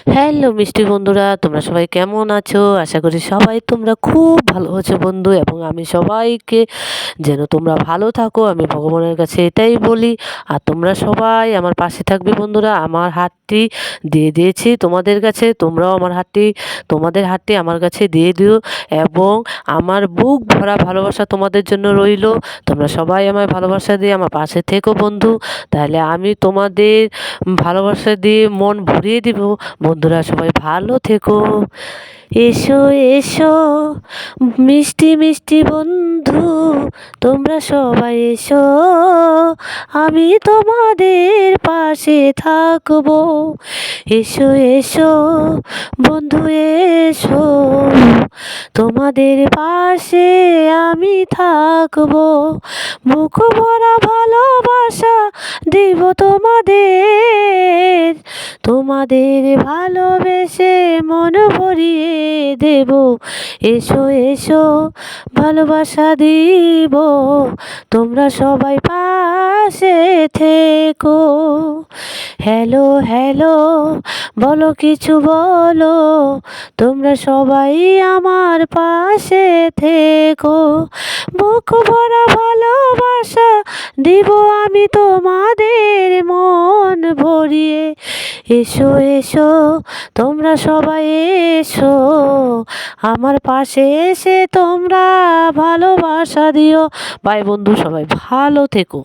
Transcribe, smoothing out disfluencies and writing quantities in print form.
Hello মিষ্টি বন্ধুরা, তোমরা সবাই কেমন আছো? আশা করি সবাই তোমরা খুব ভালো আছো বন্ধু, এবং আমি সবাইকে যেন তোমরা ভালো থাকো আমি ভগবানের কাছে এটাই বলি। আর তোমরা সবাই আমার পাশে থাকবে বন্ধুরা। আমার হাতটি দিয়ে দিয়েছি তোমাদের কাছে, তোমরাও তোমাদের হাতটি আমার কাছে দিয়ে দিও, এবং আমার বুক ভরা ভালোবাসা তোমাদের জন্য রইলো। তোমরা সবাই আমায় ভালোবাসা দিয়ে আমার পাশে থেকো বন্ধু, তাহলে আমি তোমাদের ভালোবাসা দিয়ে মন ভরিয়ে দিব। বন্ধুরা সবাই ভালো থেকো। এসো এসো মিষ্টি মিষ্টি বন্ধু, তোমরা সবাই এসো, আমি তোমাদের পাশে থাকবো। এসো এসো বন্ধু এসো, তোমাদের পাশে আমি থাকবো। বুক ভরা ভালোবাসা দিব তোমাদের, তোমাদের ভালোবেসে মন ভরিয়ে দেব। এসো এসো ভালোবাসা দিব, তোমরা সবাই পাশে থেকো। হ্যালো হ্যালো বলো কিছু বলো, তোমরা সবাই আমার পাশে থেকো। বুক ভরা ভালোবাসা দিব আমি তোমাদের মন ভরিয়ে। এসো এসো তোমরা সবাই এসো, আমার পাশে এসে তোমরা ভালোবাসা দিও। বাই বন্ধু, সবাই ভালো থেকো।